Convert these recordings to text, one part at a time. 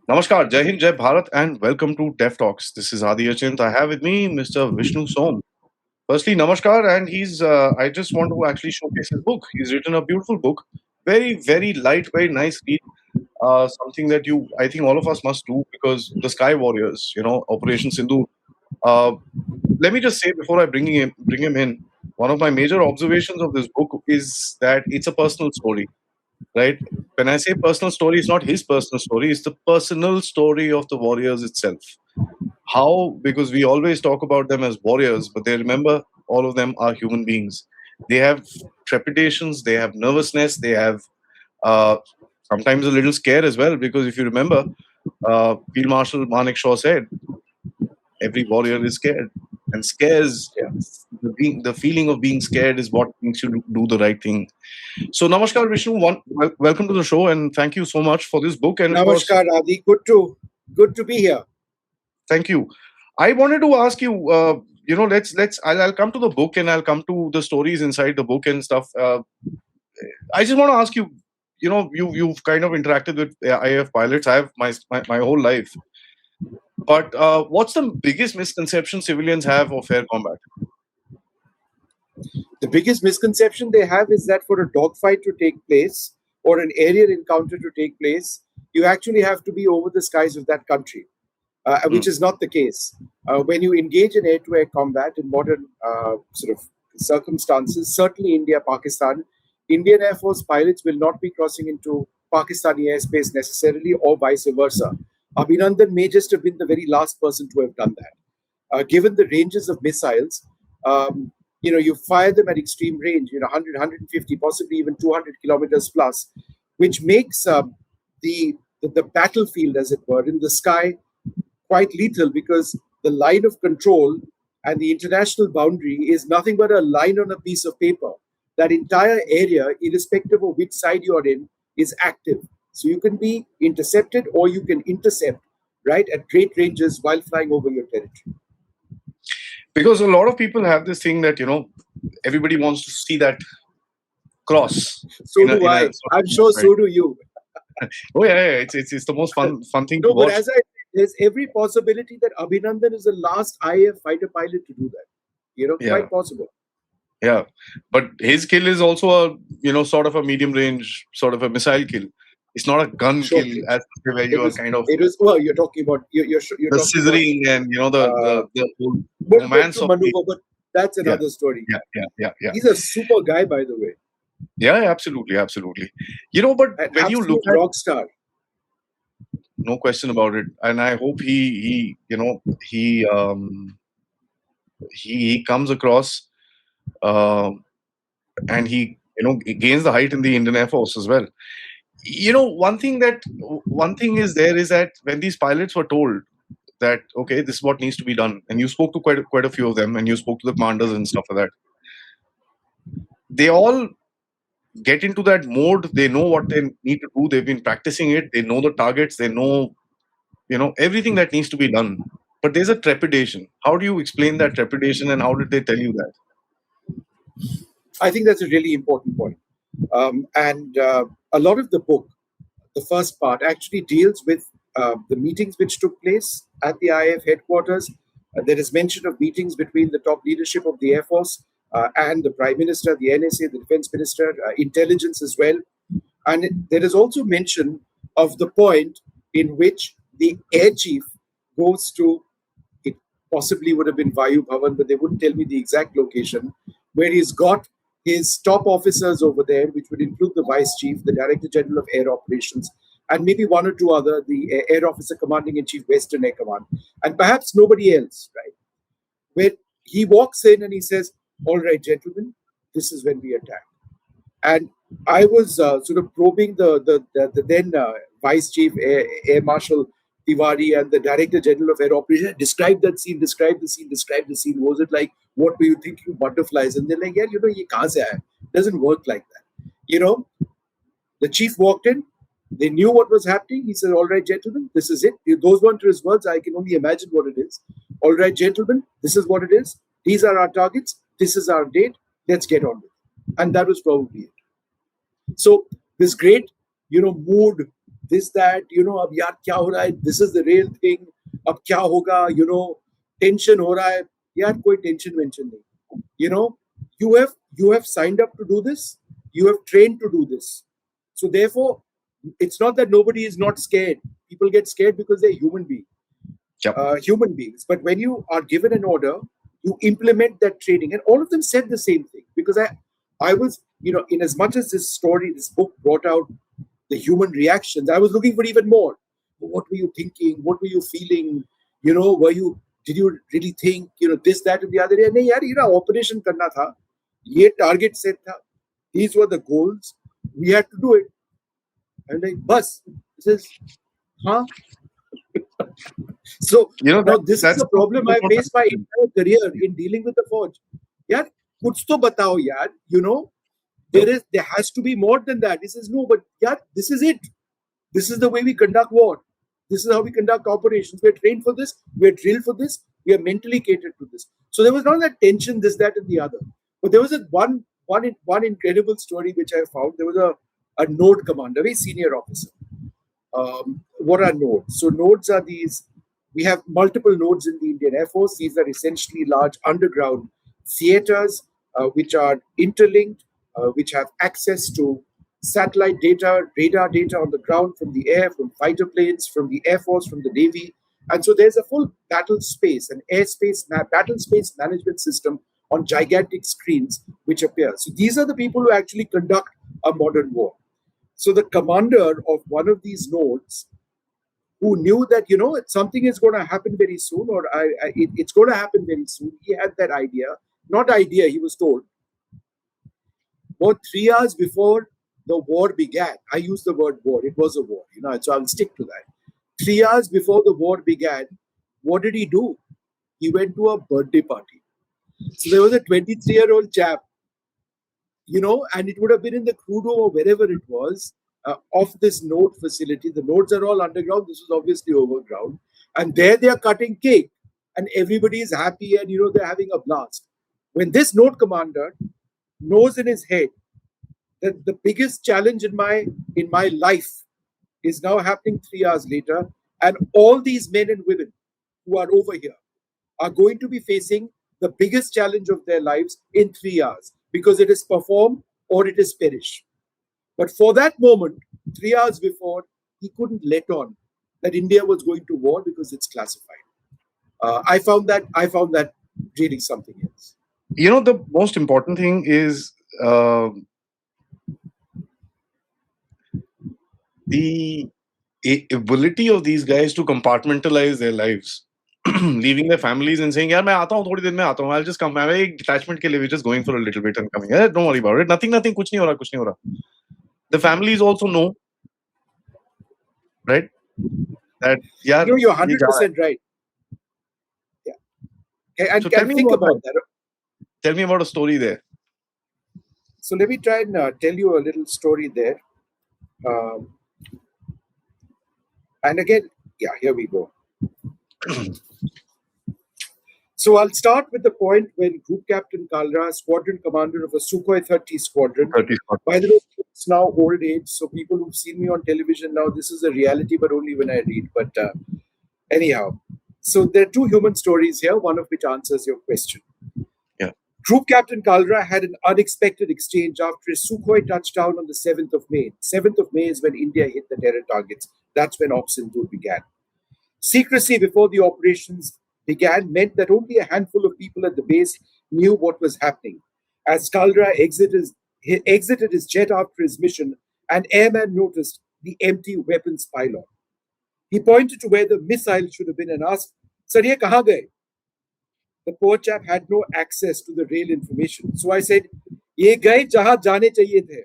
Namaskar, Jai Hind, Jai Bharat, and welcome to Dev Talks. This is Aadi Achint. I have with me Mr. Vishnu Som. Firstly, Namaskar, and I just want to actually showcase his book. He's written a beautiful book, very light, very nice read. Something that I think all of us must do because the Sky Warriors, Operation Sindoor. Uh, Let me just say before I bring him in, one of my major observations of this book is that it's a personal story, right? When I say personal story, it's not his personal story, it's the personal story of the warriors itself. How? Because we always talk about them as warriors, but they remember all of them are human beings. They have trepidations, they have nervousness, they have uh, sometimes a little scare as well. Because if you remember, Field Marshal Manek Shaw said, every warrior is scared. And scares, the feeling of being scared is what makes you do the right thing. So, Namaskar, Vishnu. Welcome to the show, and thank you so much for this book. And of course, Namaskar, Adi. Good to be here. thank you. I wanted to ask you. I'll come to the book and I'll come to the stories inside the book and stuff. I just want to ask you. You've kind of interacted with IAF pilots. I have my whole life. But what's the biggest misconception civilians have of air combat? The biggest misconception they have is that for a dogfight to take place or an aerial encounter to take place, you actually have to be over the skies of that country, which is not the case. When you engage in air-to-air combat in modern sort of circumstances, certainly India, Pakistan, Indian Air Force pilots will not be crossing into Pakistani airspace necessarily, or vice versa. Abhinandan may just have been the very last person to have done that. Given the ranges of missiles, you fire them at extreme range, 100, 150, possibly even 200 kilometers plus, which makes the battlefield, as it were, in the sky quite lethal, because the line of control and the international boundary is nothing but a line on a piece of paper. That entire area, irrespective of which side you're in, is active. So you can be intercepted or you can intercept, right, at great ranges while flying over your territory. Because a lot of people have this thing that everybody wants to see that cross. So do I. I'm sure so do you. Oh yeah, it's the most fun thing to No, watch. but as I said, there's every possibility that Abhinandan is the last IAF fighter pilot to do that. Quite possible. Yeah, but his kill is also a sort of a medium range, sort of a missile kill. It's not a gun kill as where you are kind of. It was, well, you're talking about you're the scissoring and the whole romance of maneuver, but that's another story. Yeah. He's a super guy, by the way. Yeah, absolutely. But an when you look at rock star, no question about it, and I hope he comes across and he gains the height in the Indian Air Force as well. One thing is there is that when these pilots were told that, okay, this is what needs to be done, and you spoke to quite a few of them, and you spoke to the commanders and stuff like that, they all get into that mode. They know what they need to do. They've been practicing it. They know the targets. They know everything that needs to be done. But there's a trepidation. How do you explain that trepidation, and how did they tell you that? I think that's a really important point. And a lot of the book, the first part, actually deals with the meetings which took place at the IAF headquarters. There is mention of meetings between the top leadership of the Air Force and the Prime Minister, the NSA, the Defense Minister, intelligence as well. And there is also mention of the point in which the Air Chief goes to, it possibly would have been Vayu Bhavan, but they wouldn't tell me the exact location, where he's got his top officers over there, which would include the Vice Chief, the Director General of Air Operations, and maybe one or two other, the Air Officer Commanding in Chief, Western Air Command, and perhaps nobody else, right? Where he walks in and he says, all right, gentlemen, this is when we attack. And I was sort of probing the then Vice Chief Air Marshal Tiwari and the Director General of Air Operations. Describe that scene, describe the scene. Was it like, what were you thinking, butterflies? And they're like, yeah, ye kahan se aaya? It doesn't work like that. The chief walked in. They knew what was happening. He said, all right, gentlemen, this is it. Those weren't his words. I can only imagine what it is. All right, gentlemen, this is what it is. These are our targets. This is our date. Let's get on with it. And that was probably it. So this great, mood this, that, ab yaar kya ho raha hai, this is the real thing, ab kya hoga, tension ho raha hai. Yaar, koi tension mention nahi. You have signed up to do this, you have trained to do this. So therefore, it's not that nobody is not scared. People get scared because they're Yep. human beings. But when you are given an order, you implement that training. And all of them said the same thing. Because I was, in as much as this book brought out the human reactions, I was looking for even more. What were you thinking? What were you feeling? Did you really think, this, that, and the other? Nahi, yaar, operation karna tha. Ye target set tha. These were the goals. We had to do it. And like, bus. He says, huh? So now this is That's a problem I not faced my entire career in dealing with the forge. Yeah, kuch to batao, yaar. There has to be more than that. He says, no, but yeah, this is it. This is the way we conduct war. This is how we conduct operations. We're trained for this. We're drilled for this. We are mentally catered to this. So there was not that tension, this, that, and the other. But there was one incredible story which I found. There was a node commander, a very senior officer. What are nodes? So nodes are these. We have multiple nodes in the Indian Air Force. These are essentially large underground theaters which are interlinked, which have access to satellite data, radar data on the ground from the air, from fighter planes, from the Air Force, from the Navy. And so there's a full battle space, an battle space management system on gigantic screens which appear. So these are the people who actually conduct a modern war. So the commander of one of these nodes, who knew that something is going to happen very soon, or it's going to happen very soon, he had that idea. Not idea, he was told. About 3 hours before the war began, I use the word war. It was a war, so I'll stick to that. 3 hours before the war began, what did he do? He went to a birthday party. So there was a 23-year-old chap, and it would have been in the crude room or wherever it was, of this node facility. The nodes are all underground. This is obviously overground. And there they are cutting cake, and everybody is happy, and they're having a blast. When this node commander knows in his head that the biggest challenge in my life is now happening 3 hours later, and all these men and women who are over here are going to be facing the biggest challenge of their lives in 3 hours, because it is perform or it is perish. But for that moment, 3 hours before, he couldn't let on that India was going to war because it's classified. I found that really something else. The most important thing is the ability of these guys to compartmentalize their lives, leaving their families and saying, "यार मैं आता हूँ थोड़ी देर में आता हूँ. I'll just come. मैं एक detachment के लिए we're just going for a little bit and coming. Don't worry about it. Nothing. कुछ नहीं हो रहा. कुछ नहीं हो रहा." The families also know, right? That यार You're ये जा रहा है. 100% right. Yeah. Okay, So and think about that. Tell me about a story there. So let me try and tell you a little story there. And again, yeah, here we go. So I'll start with the point when Group Captain Kalra, squadron commander of a Sukhoi 30 squadron. By the way, it's now old age, so people who've seen me on television now, this is a reality, but only when I read. But anyhow, so there are two human stories here, one of which answers your question. Yeah. Group Captain Kalra had an unexpected exchange after his Sukhoi touchdown on the 7th of May. 7th of May is when India hit the terror targets. That's when Op Sindoor began. Secrecy before the operations began meant that only a handful of people at the base knew what was happening. As Kalra exited his jet after his mission, an airman noticed the empty weapons pylon. He pointed to where the missile should have been and asked, "Sir, ye kahan gaye?" The poor chap had no access to the rail information. So I said, "Ye gaye jahan jaane chahiye the."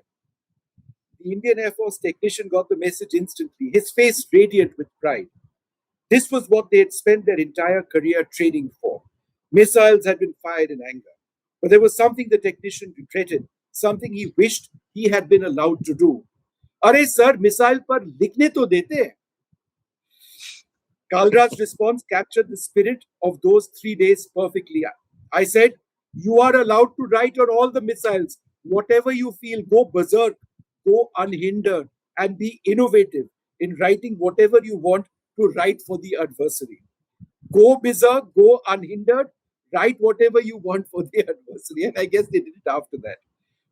The Indian Air Force technician got the message instantly, his face radiant with pride. This was what they had spent their entire career training for. Missiles had been fired in anger. But there was something the technician regretted, something he wished he had been allowed to do. "Arey sir, missile par likhne to dete." Kalra's response captured the spirit of those 3 days perfectly. I said, "You are allowed to write on all the missiles. Whatever you feel, go berserk, go unhindered, and be innovative. in writing whatever you want to write for the adversary. Go berserk, go unhindered, write whatever you want for the adversary. And I guess they did it after that.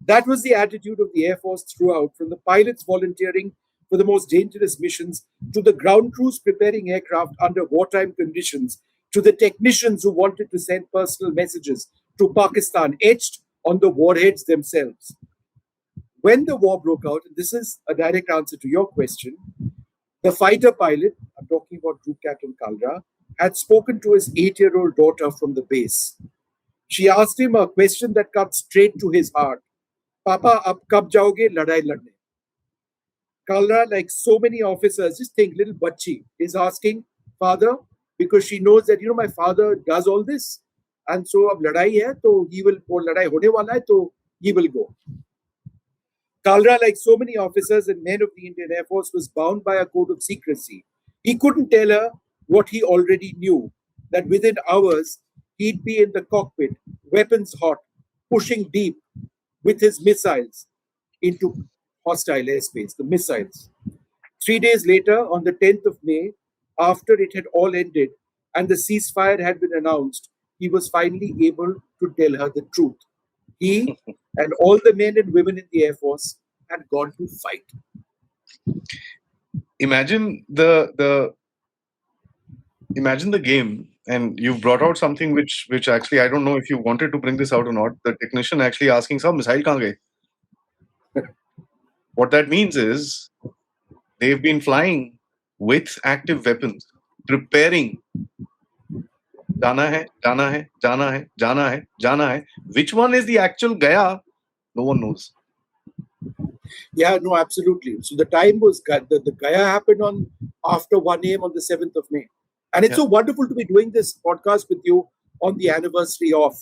That was the attitude of the Air Force throughout, from the pilots volunteering for the most dangerous missions to the ground crews preparing aircraft under wartime conditions to the technicians who wanted to send personal messages to Pakistan etched on the warheads themselves. When the war broke out, and this is a direct answer to your question, the fighter pilot, I'm talking about Group Captain Kalra, had spoken to his 8-year-old daughter from the base. She asked him a question that cut straight to his heart. Papa, ab kab jaoge ladai ladne? Kalra, like so many officers, just think, little Bachi is asking, father, because she knows that, my father does all this. And so, ab ladai hai, to he will, or ladai hone wala hai, to he will go. Kalra, like so many officers and men of the Indian Air Force, was bound by a code of secrecy. He couldn't tell her what he already knew, that within hours, he'd be in the cockpit, weapons hot, pushing deep with his missiles into hostile airspace, the missiles. 3 days later, on the 10th of May, after it had all ended and the ceasefire had been announced, he was finally able to tell her the truth. He and all the men and women in the Air Force had gone to fight. Imagine imagine the game, and you've brought out something which actually I don't know if you wanted to bring this out or not. The technician actually asking, "Sir, missile kahan gaye?" What that means is they've been flying with active weapons, preparing. Jana hai, jana hai, jana hai, jana hai, jana hai. Which one is the actual Gaya? No one knows. Yeah, no, absolutely. So the time was the Gaya happened on after 1 a.m. on the 7th of May. And it's so wonderful to be doing this podcast with you on the anniversary of,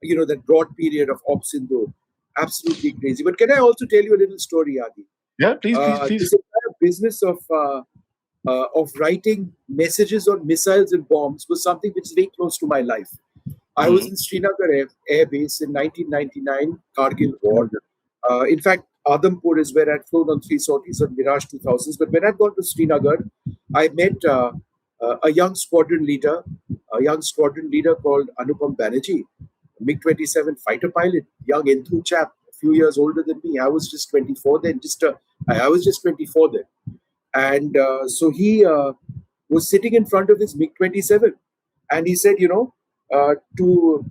that broad period of Sindoor. Absolutely crazy. But can I also tell you a little story, Adi? Yeah, please. This entire business of writing messages on missiles and bombs was something which is very close to my life. I was in Srinagar Air Base in 1999, Kargil War. In fact, Adampur is where I'd flown on 3 sorties on Mirage 2000s. But when I'd gone to Srinagar, I met a young squadron leader called Anupam Banerjee, MiG-27 fighter pilot, young enthu chap, a few years older than me. I was just 24 then. I was just 24 then. And so he was sitting in front of his MiG-27, and he said, to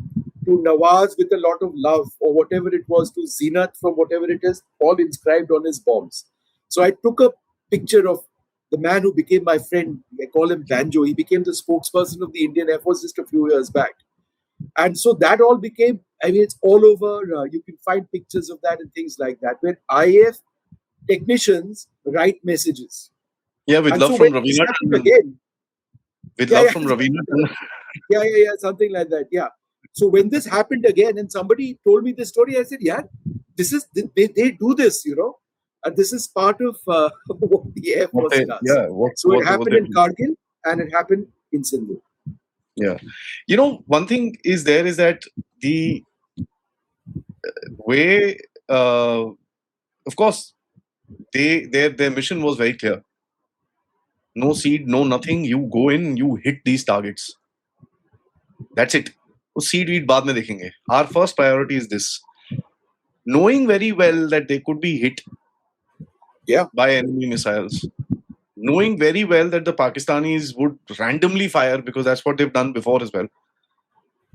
Nawaz with a lot of love, or whatever it was, to Zenith from whatever it is, all inscribed on his bombs. So I took a picture of the man who became my friend. I call him Banjo. He became the spokesperson of the Indian Air Force just a few years back. And so that all became, it's all over. You can find pictures of that and things like that, where IAF technicians write messages. Yeah, with and love so from when this Ravina. happened again, With love from Ravina. yeah, something like that. Yeah. So when this happened again, and somebody told me this story, I said, "Yeah, this is they do this, and this is part of what the Air Force does." So it happened in Kargil, and it happened in Sindoor. Yeah, one thing is that the way, of course, their mission was very clear. No seed, no nothing. You go in, you hit these targets. That's it. Seed weed baad mein dekhenge. Our first priority is this. Knowing very well that they could be hit by enemy missiles. Knowing very well that the Pakistanis would randomly fire, because that's what they've done before as well.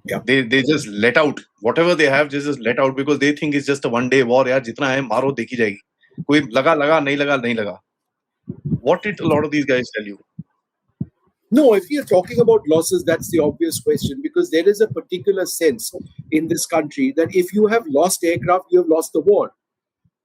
Yeah. They just let out whatever they have, just let out, because they think it's just a one-day war. Yaar, jitna hai, maro, dekhi jayegi. Koi laga, nahi laga. What did a lot of these guys tell you? No, if you're talking about losses, that's the obvious question, because there is a particular sense in this country that if you have lost aircraft, you have lost the war.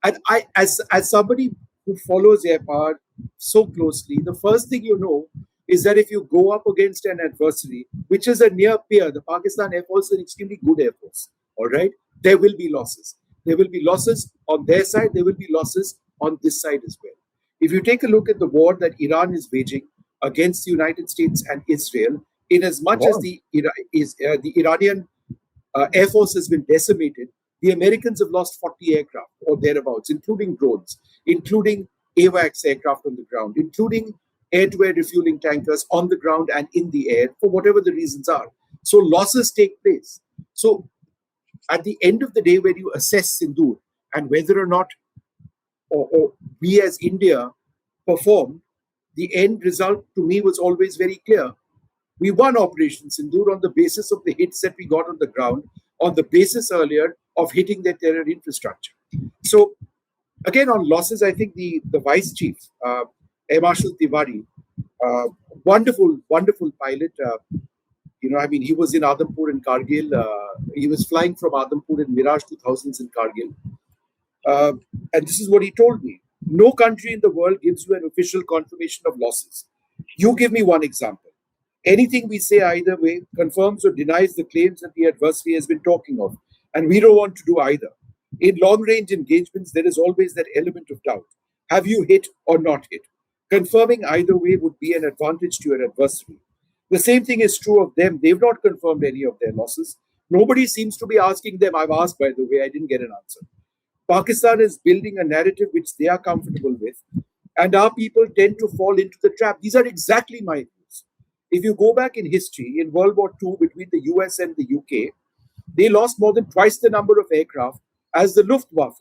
And I, as somebody who follows air power so closely, the first thing you know is that if you go up against an adversary, which is a near peer, the Pakistan Air Force is an extremely good Air Force, all right, there will be losses. There will be losses on their side. There will be losses on this side as well. If you take a look at the war that Iran is waging against the United States and Israel, in as much as the Iranian Air Force has been decimated, the Americans have lost 40 aircraft or thereabouts, including drones, including AWACS aircraft on the ground, including air-to-air refueling tankers on the ground and in the air, for whatever the reasons are. So losses take place. So at the end of the day, when you assess Sindoor and whether or not or we as India performed, the end result to me was always very clear. We won Operation Sindoor on the basis of the hits that we got on the ground, on the basis earlier of hitting their terror infrastructure. So, again, on losses, I think the Vice Chief, Air Marshal Tiwari, uh, wonderful pilot. I mean, he was in Adampur and Kargil. He was flying from Adampur in Mirage 2000s in Kargil. Uh, and this is what he told me. No country in the world gives you an official confirmation of losses. You give me one example. Anything we say either way confirms or denies the claims that the adversary has been talking of. And we don't want to do either. In long range engagements, there is always that element of doubt. Have you hit or not hit? Confirming either way would be an advantage to your adversary. The same thing is true of them. They've not confirmed any of their losses. Nobody seems to be asking them. I've asked, by the way, I didn't get an answer. Pakistan is building a narrative which they are comfortable with, and our people tend to fall into the trap. These are exactly my views. If you go back in history, in World War II, between the US and the UK, they lost more than twice the number of aircraft as the Luftwaffe,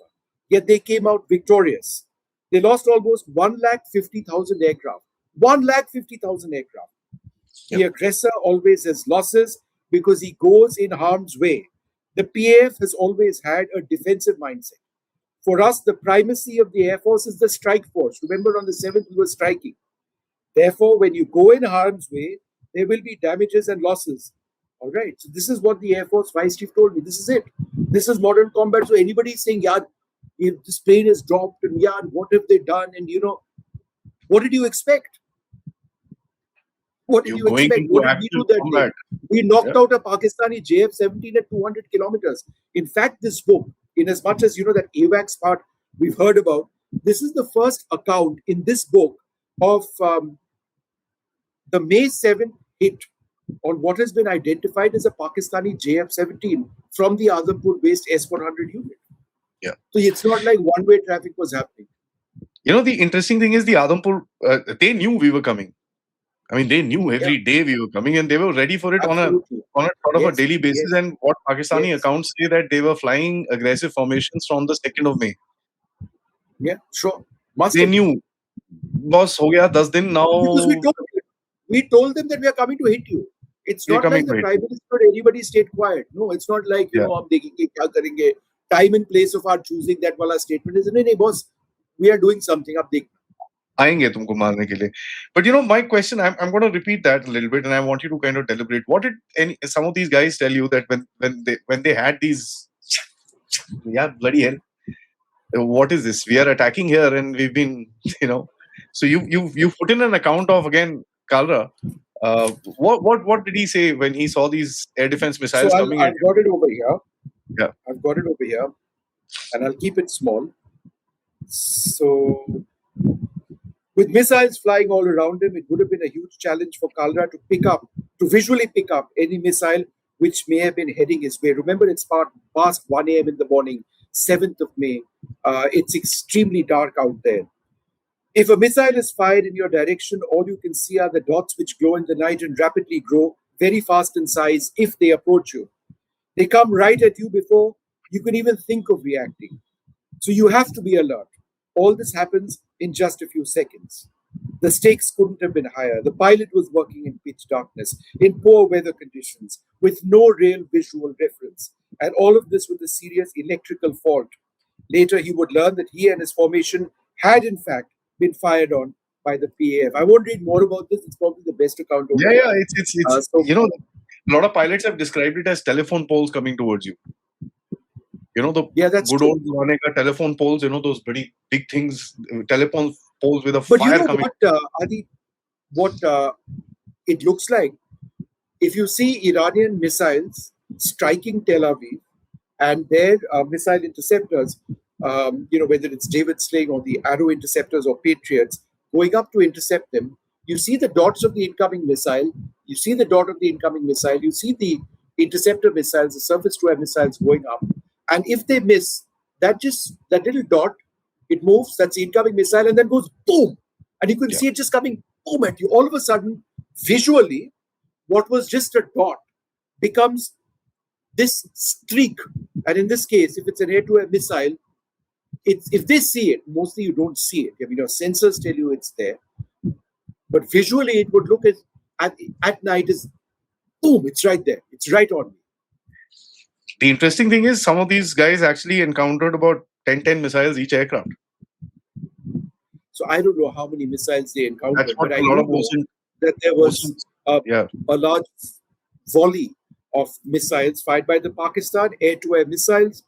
yet they came out victorious. They lost almost 150,000 aircraft. 150,000 aircraft. The aggressor always has losses because he goes in harm's way. The PAF has always had a defensive mindset. For us, the primacy of the Air Force is the strike force. Remember, on the 7th, we were striking. Therefore, when you go in harm's way, there will be damages and losses. All right. So this is what the Air Force Vice Chief told me. This is it. This is modern combat. So anybody saying, yeah, if this plane is dropped, and yeah, what have they done? And what did you expect? What did You're you going expect? into What did we actual do that day? combat. We knocked Yeah. out a Pakistani JF-17 at 200 kilometers. In fact, this book, in as much as that AWACS part we've heard about, this is the first account in this book of the May 7th hit on what has been identified as a Pakistani JF-17 from the Adampur-based S-400 unit. Yeah. So it's not like one-way traffic was happening. The interesting thing is the Adampur, they knew we were coming. I mean, they knew every day we were coming, and they were ready for it Absolutely. on a sort of a Yes, daily basis. yes, And what Pakistani yes. accounts say that they were flying aggressive formations from the 2nd of May. Yeah, sure. Must They have been. knew, boss, ho gaya 10 din now. Because we told them that we are coming to hit you. It's We're not coming like the to hit Prime Minister or anybody stayed quiet. No, it's not like, Yeah. हम देखेंगे क्या करेंगे. Time and place of our choosing, that wala statement is, no, boss, we are doing something. Ab dekh. आएंगे तुमको मारने के लिए. But my question, I'm going to repeat that a little bit, and I want you to kind of deliberate. What did some of these guys tell you that when they had these, yeah, bloody hell, what is this? We are attacking here, and we've been, So you put in an account of, again, Kalra. What did he say when he saw these air defense missiles So coming at I've got it over here. Yeah. I've got it over here, and I'll keep it small. So, with missiles flying all around him, it would have been a huge challenge for Kalra to visually pick up any missile which may have been heading his way. Remember, it's past 1 a.m. in the morning, 7th of May. It's extremely dark out there. If a missile is fired in your direction, all you can see are the dots which glow in the night and rapidly grow very fast in size if they approach you. They come right at you before you can even think of reacting. So you have to be alert. All this happens in just a few seconds. The stakes couldn't have been higher. The pilot was working in pitch darkness, in poor weather conditions, with no real visual reference, and all of this with a serious electrical fault. Later, he would learn that he and his formation had, in fact, been fired on by the PAF. I won't read more about this. It's probably the best account over Yeah, here. it's a lot of pilots have described it as telephone poles coming towards you. That's good true. old zamane ka telephone poles, those very big things, telephone poles with a But fire coming. what, Adi, what it looks like, if you see Iranian missiles striking Tel Aviv and their missile interceptors, whether it's David Sling or the Arrow interceptors or Patriots, going up to intercept them, you see the dots of the incoming missile, you see the dot of the incoming missile, you see the interceptor missiles, the surface-to-air missiles going up, and if they miss, that little dot It moves, that's the incoming missile, and then goes boom. And you can Yeah. see it just coming boom at you. All of a sudden, visually, what was just a dot becomes this streak. And in this case, if it's an air-to-air missile, it's if they see it, mostly you don't see it. I mean, your sensors tell you it's there, but visually it would look at night is boom, it's right there, it's right on me. The interesting thing is some of these guys actually encountered about 10 missiles each aircraft. So I don't know how many missiles they That's encountered, what but I a lot do of know that there was yeah. a large volley of missiles fired by the Pakistan, air-to-air missiles,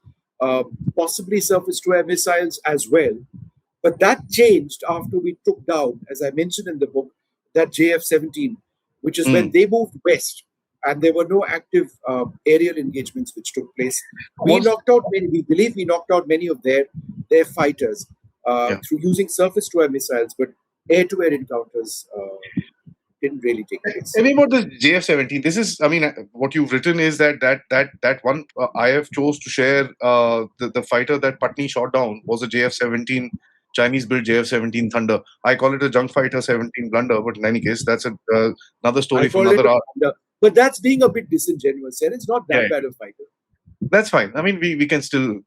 possibly surface-to-air missiles as well. But that changed after we took down, as I mentioned in the book, that JF-17, which is when they moved west and there were no active aerial engagements which took place. We believe we knocked out many of their fighters through using surface-to-air missiles, but air-to-air encounters didn't really take place. I mean, about the JF-17, this is, I mean, what you've written is that one IF chose to share the fighter that Patni shot down was a JF-17, Chinese-built JF-17 Thunder. I call it a junk fighter 17 blunder, but in any case, that's another story from another hour. But that's being a bit disingenuous, and it's not that bad a fighter. That's fine. I mean, we can still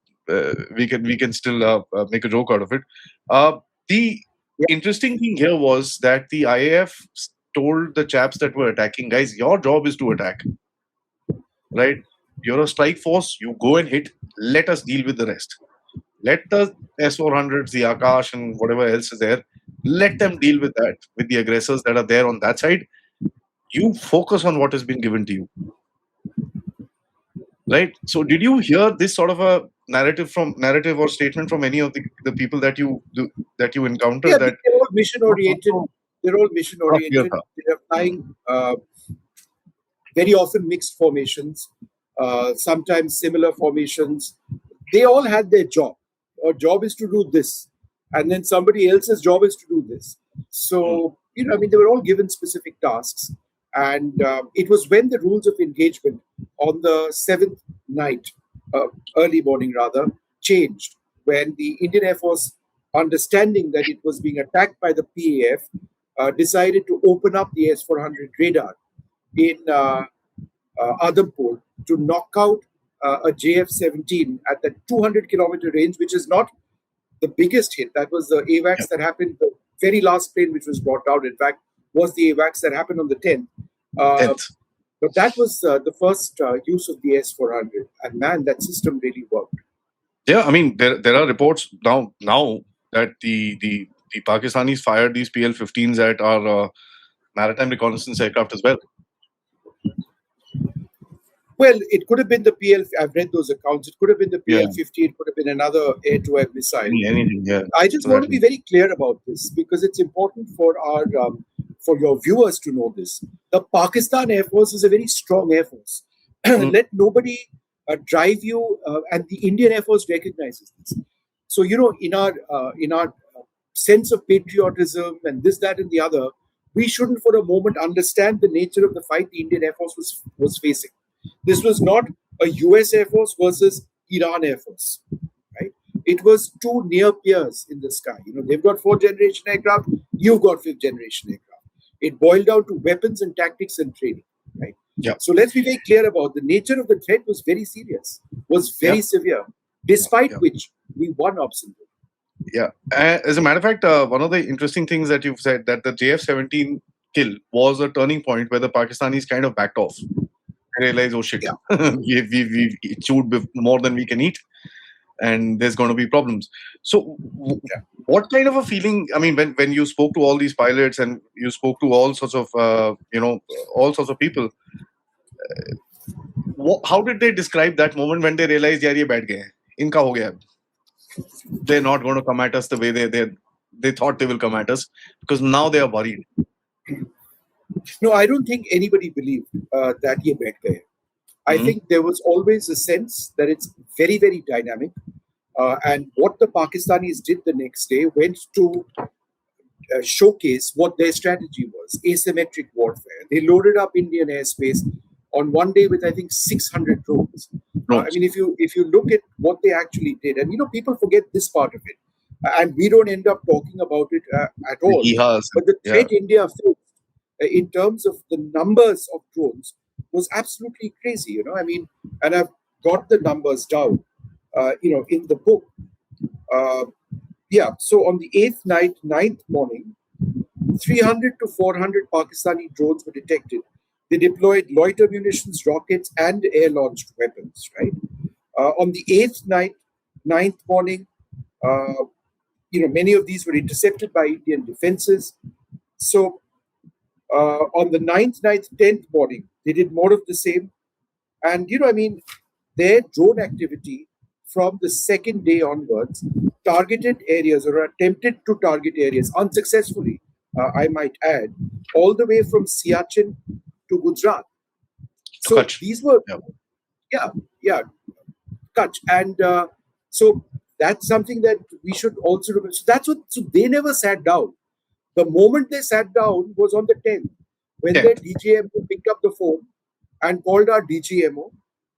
we can still make a joke out of it. The interesting thing here was that the IAF told the chaps that were attacking, guys, your job is to attack, right? You're a strike force. You go and hit. Let us deal with the rest. Let the S-400s, the Akash, and whatever else is there, let them deal with that, with the aggressors that are there on that side. You focus on what has been given to you. Right. So, did you hear this sort of a narrative or statement from any of the people that you encountered? Yeah, that they're all mission oriented. They're all mission oriented. They're flying very often mixed formations, sometimes similar formations. They all had their job. Our job is to do this, and then somebody else's job is to do this. So I mean, they were all given specific tasks. And it was when the rules of engagement on the 7th night, early morning rather, changed, when the Indian Air Force, understanding that it was being attacked by the PAF, decided to open up the S-400 radar in Adampur to knock out a JF-17 at the 200-kilometer range, which is not the biggest hit. That was the AWACS that happened, the very last plane which was brought down, in fact, was the AWACS that happened on the 10th. But that was the first use of the S-400. And man, that system really worked. Yeah, I mean, there are reports now that the Pakistanis fired these PL-15s at our maritime reconnaissance aircraft as well. Well, it could have been the PL. I've read those accounts. It could have been the PL-50. It could have been another air-to-air missile. Anything, yeah. I just want to be very clear about this because it's important for our for your viewers to know this. The Pakistan Air Force is a very strong Air Force. Let nobody drive you, and the Indian Air Force recognizes this. So in our sense of patriotism and this, that, and the other, we shouldn't for a moment understand the nature of the fight the Indian Air Force was facing. This was not a US Air Force versus Iran Air Force, right? It was two near peers in the sky. They've got 4th-generation aircraft, you've got 5th-generation aircraft. It boiled down to weapons and tactics and training, right? Yeah. So let's be very clear about the nature of the threat was very serious, was very severe, despite which we won Sindoor. Yeah. As a matter of fact, one of the interesting things that you've said, that the JF-17 kill was a turning point where the Pakistanis kind of backed off. They realized, oh shit, we've chewed more than we can eat, and there's going to be problems. So, what kind of a feeling? I mean, when you spoke to all these pilots and you spoke to all sorts of all sorts of people, how did they describe that moment when they realized, yaar, ye baith gaye, inka ho gaya? They're not going to come at us the way they thought they will come at us, because now they are worried. No, I don't think anybody believed that ye baith gaye. I think there was always a sense that it's very, very dynamic. And what the Pakistanis did the next day went to showcase what their strategy was: asymmetric warfare. They loaded up Indian airspace on one day with, I think, 600 drones. I mean, if you look at what they actually did, and people forget this part of it. and we don't end up talking about it at The all. EHAs. But the Yeah. threat India faced in terms of the numbers of drones was absolutely crazy. I mean, and I've got the numbers down, in the book. Uh, yeah, so on the eighth night, ninth morning, 300 to 400 Pakistani drones were detected. They deployed loiter munitions, rockets, and air-launched weapons. Right on the eighth night, ninth morning, uh, many of these were intercepted by Indian defenses. So on the ninth, ninth, 10th morning, they did more of the same. And, I mean, their drone activity from the second day onwards targeted areas or attempted to target areas unsuccessfully, I might add, all the way from Siachen to Gujarat. To So Kutch. these were, Yeah. yeah, yeah, Kutch. And so that's something that we should also remember. So they never sat down. The moment they sat down was on the 10th, when their 10th. DGMO picked up the phone and called our DGMO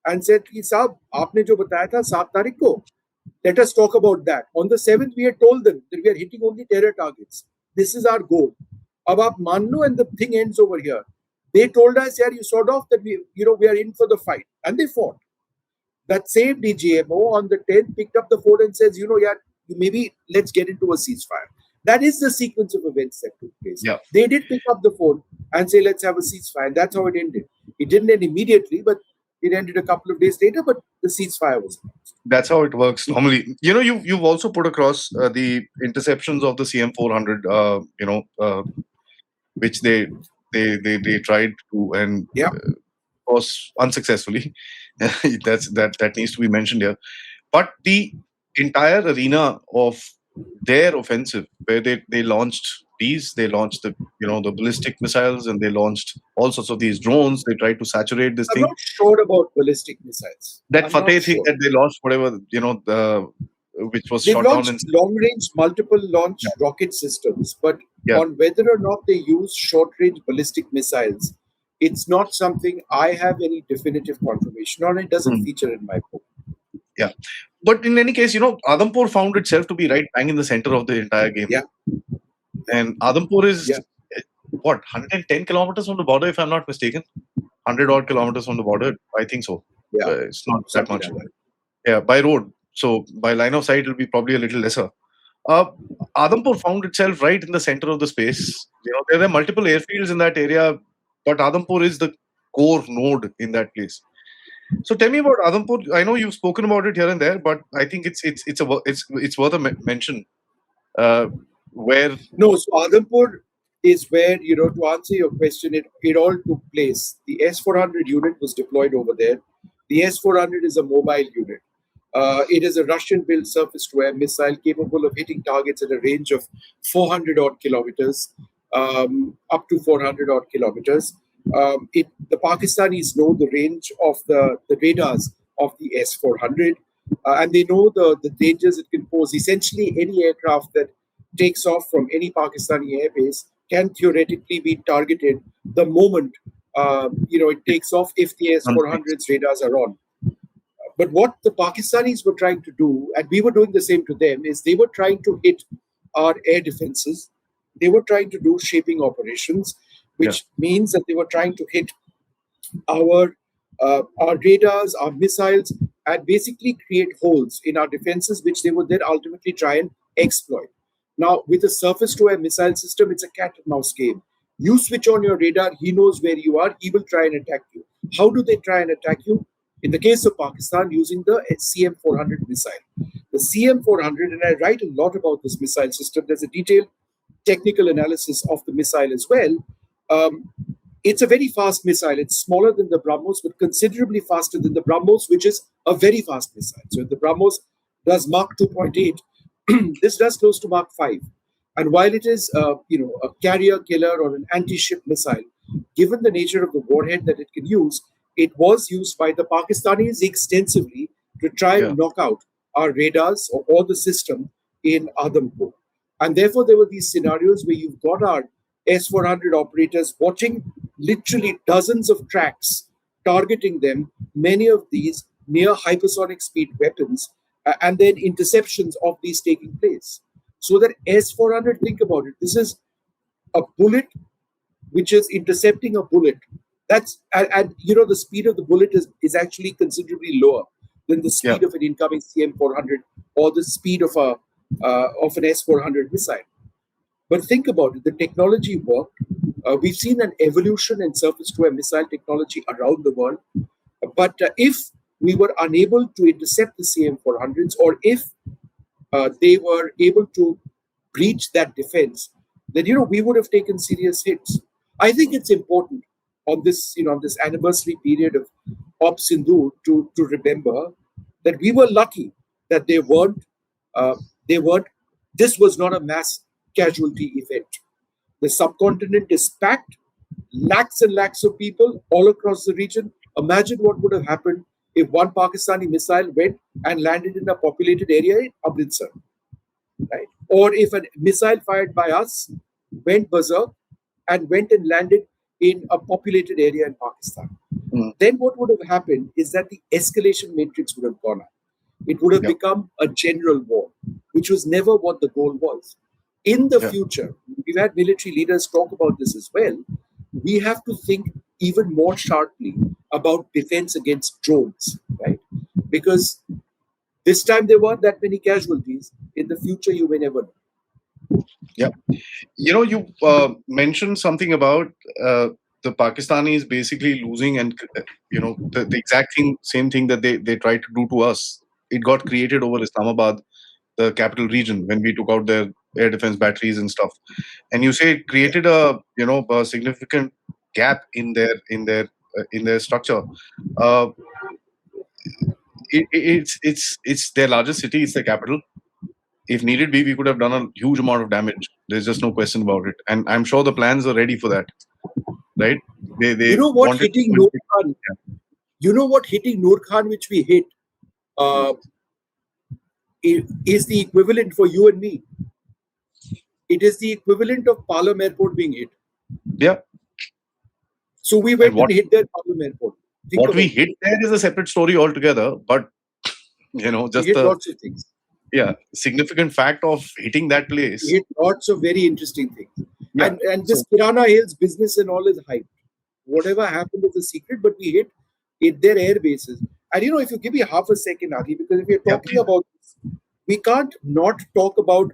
and said, कि साहब आपने जो बताया था 7 तारीख को, let us talk about that. On the 7th, we had told them that we are hitting only terror targets. This is our goal. अब आप मान लो, and the thing ends over here. They told us, yeah, you sort of that we are in for the fight, and they fought. That same DGMO on the 10th picked up the phone and says, yeah, maybe let's get into a ceasefire. That is the sequence of events that took place. Yeah. They did pick up the phone and say, let's have a ceasefire. And that's how it ended. It didn't end immediately, but it ended a couple of days later, but the ceasefire was announced. That's how it works normally. You've also put across the interceptions of the CM400, which they tried to, and Yeah. was unsuccessfully. That needs to be mentioned here. But the entire arena of their offensive, where they launched they launched the ballistic missiles, and they launched all sorts of these drones. They tried to saturate this I'm thing. not sure about ballistic missiles. That I'm not Fateh thing sure. that they launched, whatever, which was They've shot down launched in. long range, multiple launch Yeah. rocket systems, but Yeah. on whether or not they use short range ballistic missiles, it's not something I have any definitive confirmation on. It doesn't Hmm. feature in my book. Yeah. But in any case, Adampur found itself to be right bang in the center of the entire game. Yeah. And Adampur is, Yeah. what, 110 kilometers from the border, if I'm not mistaken? 100 odd kilometers from the border? I think so. Yeah. It's not that Something much. like that. Yeah, by road. So by line of sight, it'll be probably a little lesser. Uh, Adampur found itself right in the center of the space. There are multiple airfields in that area, but Adampur is the core node in that place. So tell me about Adampur. I know you've spoken about it here and there, but I think it's worth a mention. Where No, so Adampur is where, to answer your question, it all took place. The S-400 unit was deployed over there. The S-400 is a mobile unit. It is a Russian-built surface-to-air missile capable of hitting targets at a range of 400 odd kilometers, up to 400 odd kilometers. The Pakistanis know the range of the radars of the S-400, and they know the dangers it can pose. Essentially, any aircraft that takes off from any Pakistani airbase can theoretically be targeted the moment it takes off if the S-400's radars are on. But what the Pakistanis were trying to do, and we were doing the same to them, is they were trying to hit our air defenses. They were trying to do shaping operations, which means that they were trying to hit our radars, our missiles, and basically create holes in our defenses, which they would then ultimately try and exploit. Now, with a surface-to-air missile system, it's a cat and mouse game. You switch on your radar, he knows where you are, he will try and attack you. How do they try and attack you? In the case of Pakistan, using the CM400 missile. The CM400, and I write a lot about this missile system, there's a detailed technical analysis of the missile as well. It's a very fast missile. It's smaller than the BrahMos, but considerably faster than the BrahMos, which is a very fast missile. So if the BrahMos does Mach 2.8, this does close to Mach 5. And while it is, a carrier killer or an anti-ship missile, given the nature of the warhead that it can use, it was used by the Pakistanis extensively to try and knock out our radars or the system in Adampur. And therefore, there were these scenarios where you've got our S-400 operators watching literally dozens of tracks, targeting them, many of these near hypersonic speed weapons, and then interceptions of these taking place. So that S-400, think about it. This is a bullet which is intercepting a bullet. And the speed of the bullet is actually considerably lower than the Yeah. speed of an incoming CM-400 or the speed of an S-400 missile. But think about it, the technology worked. We've seen an evolution in surface-to-air missile technology around the world. But if we were unable to intercept the CM-400s, or if they were able to breach that defense, then we would have taken serious hits. I think it's important on this anniversary period of Op Sindoor to remember that we were lucky that they weren't. This was not a mass casualty event. The subcontinent is packed, lakhs and lakhs of people all across the region. Imagine what would have happened if one Pakistani missile went and landed in a populated area in Amritsar, right? Or if a missile fired by us went berserk and went and landed in a populated area in Pakistan. Mm. Then what would have happened is that the escalation matrix would have gone up. It would have Yeah. become a general war, which was never what the goal was. In the Yeah. future, we've had military leaders talk about this as well. We have to think even more sharply about defense against drones, right? Because this time there weren't that many casualties. In the future, you may never know. Yeah. You mentioned something about the Pakistanis basically losing, and the exact same thing that they tried to do to us. It got created over Islamabad, the capital region, when we took out their air defense batteries and stuff. And you say it created a significant gap in their structure. Uh, it's their largest city. It's the capital. If needed be, we could have done a huge amount of damage. There's just no question about it. And I'm sure the plans are ready for that, right? You They know what wanted hitting to. Noor Khan? You know what hitting Noor Khan, which we hit, uh, is the equivalent for you and me. It is the equivalent of Palam Airport being hit. Yeah. So we And went what and hit that Palam Airport. Think what about we it. hit there is a separate story altogether. But We just hit the lots of things. significant fact of hitting that We place. hit lots of very interesting things. Yeah. And So this Kirana Hills business and all is hyped. Whatever happened is a secret, but we hit their air bases. And if you give me half a second, Adi, because if we're yeah, talking about this, we can't not talk about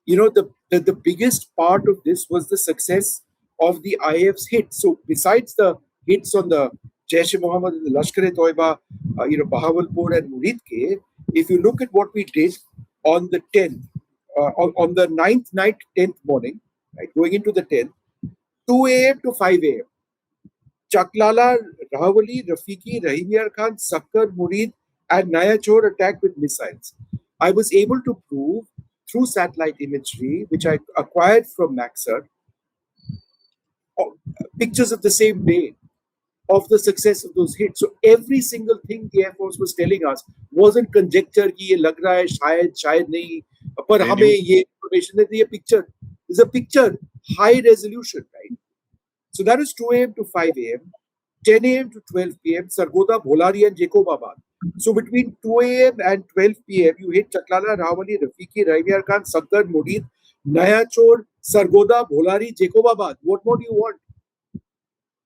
the biggest part of this was the success of the IF's hit. So besides the hits on the Jaish-e-Mohammed and the Lashkar-e-Toiba, Bahawalpur and Muridke, if you look at what we did on the 10th, on the 9th night, 10th morning, right, going into the 10th, 2 a.m. to 5 a.m., Chaklala, Rahawali, Rafiki, Rahimyar Khan, Sakkar, Murid, and Naya Chor attacked with missiles. I was able to prove through satellite imagery, which I acquired from Maxar, pictures of the same day of the success of those hits. So every single thing the Air Force was telling us wasn't conjecture ki ye lag raha hai, shayad nahi, par they hame knew. ye information hai, ye picture. There's a picture, high resolution, right? So that is 2 a.m. to 5 a.m., 10 a.m. to 12 p.m., Sargodha, Bholari, and Jacobabad. So between 2 a.m. and 12 p.m., you hit Chaklala, Rawali, Rafiki, Raimyar Khan, Sakkar, Murid, Naya Chor, Sargodha, Bholari, Jacobabad. What more do you want?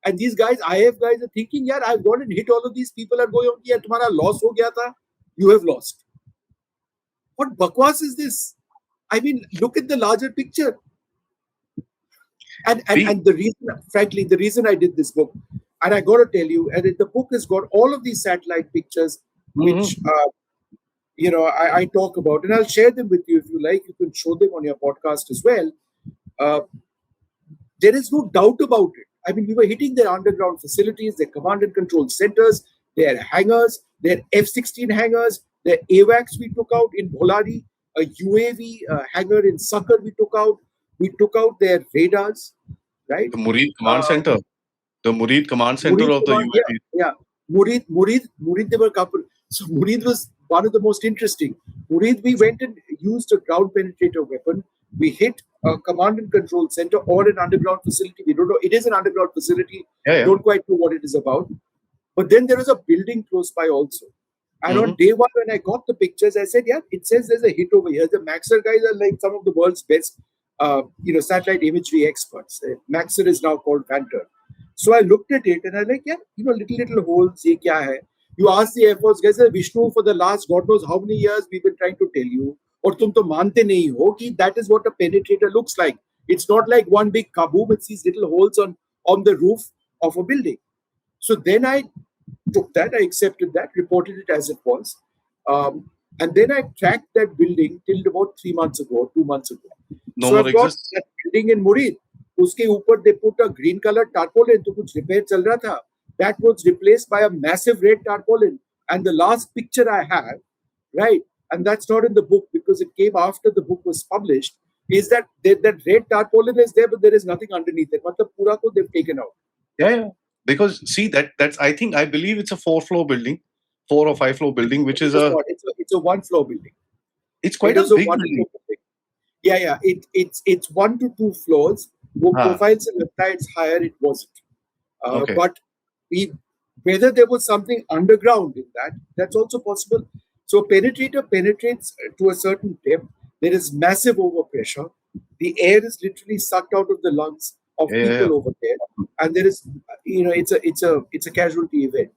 And these guys, IF guys, are thinking, yeah, I've gone and hit all of these people are going, yeah, tumhara loss ho gaya tha. You have lost. What bakwas is this? I mean, look at the larger picture. And the reason, frankly, the reason I did this book, and I got to tell you, and the book has got all of these satellite pictures, which I talk about, and I'll share them with you if you like. You can show them on your podcast as well. Uh, there is no doubt about it. I mean, we were hitting their underground facilities, their command and control centers, their hangars, their F-16 hangars, their AWACS we took out in Bholari, a UAV hangar in Sakkar we took out. We took out their radars, right? The Murid Uh, Command Center. The Murid Command Center Murid of the command, yeah, UAV. yeah. Murid, there were a couple. So Murid was one of the most interesting. Murid, we went and used a ground penetrator weapon. We hit a command and control center or an underground facility. We don't know. It is an underground facility. Yeah. Don't quite know what it is about. But then there is a building close by also. And on Hmm. day one, when I got the pictures, I said, "Yeah, it says there's a hit over here." The Maxar guys are like some of the world's best, satellite imagery experts. Maxar is now called Vanter. So I looked at it and I like, yeah, little holes. Ye kya hai? You ask the Air Force guys, Vishnu, for the last God knows how many years we've been trying to tell you, or tum to mante nahi ho ki that is what a penetrator looks like. It's not like one big kaboom. It's these little holes on the roof of a building. So then I took that, I accepted that, reported it as it was. And then I tracked that building till about 3 months ago, 2 months ago. No So more I've got exists. that building in Murid. Uske upar they put a green color tarpaulin, to kuch repair chal raha tha. That was replaced by a massive red tarpaulin. And the last picture I have, right, and that's not in the book because it came after the book was published, is that red tarpaulin is there, but there is nothing underneath it. Matlab pura ko they've taken out. Yeah. Because see that's I believe it's a 4-floor building, 4 or 5 floor building, which It is is a not. It's a one-floor building. it's It quite a is a big building. one-floor building. Yeah. It's 1 to 2 floors. वो Ah, profile से लगता है it's higher. It wasn't. okay. But we, whether there was something underground in that, that's also possible. So a penetrator penetrates to a certain depth. There is massive overpressure. The air is literally sucked out of the lungs of Yeah. people over there, and there is, it's a casualty event.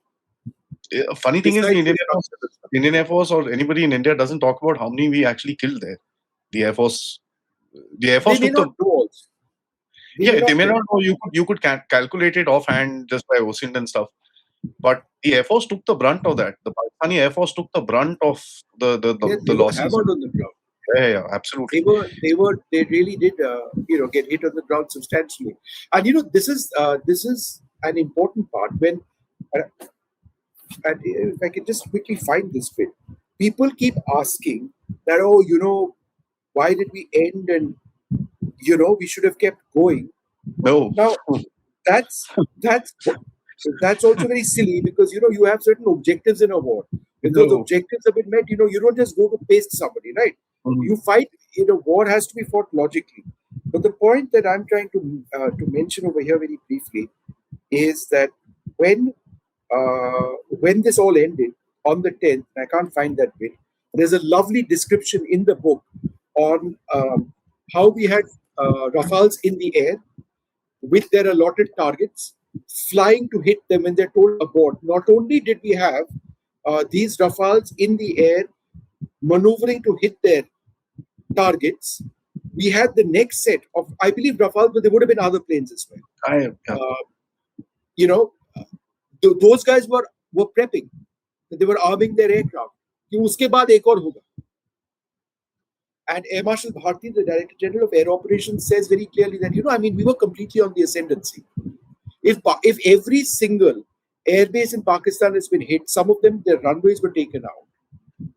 Funny thing is, Besides the structural stuff, Indian Air Force or anybody in India doesn't talk about how many we actually killed there. The Air Force, the Air they Force may took the not know also. They may yeah. They not may know. not know. You could calculate it offhand just by OSINT and stuff. But the Air Force took the brunt of that. The Pakistani Air Force took the brunt of the the, Yeah, the, they the were losses. hammered on the ground. Absolutely. They really did, get hit on the ground substantially. And this is an important part when, uh, and if I can just quickly find this bit, people keep asking that, oh, why did we end, and we should have kept going. No. Now, that's that's that's also very silly because you have certain objectives in a war. If those No. objectives have been met, you don't just go to paste somebody, right? Mhm. You fight. War has to be fought logically. But the point that I'm trying to mention over here very briefly is that when when this all ended on the 10th, I can't find that bit. There's a lovely description in the book on how we had Rafales in the air with their allotted targets, flying to hit them when they're told abort. Not only did we have these Rafales in the air maneuvering to hit their targets, we had the next set of, I believe, Rafales, but there would have been other planes as well. Yeah. You know, those guys were prepping. They were arming their aircraft. कि उसके बाद एक और होगा. And Air Marshal Bharti, the Director General of Air Operations, says very clearly that, we were completely on the ascendancy. If every single airbase in Pakistan has been hit, some of them, their runways were taken out,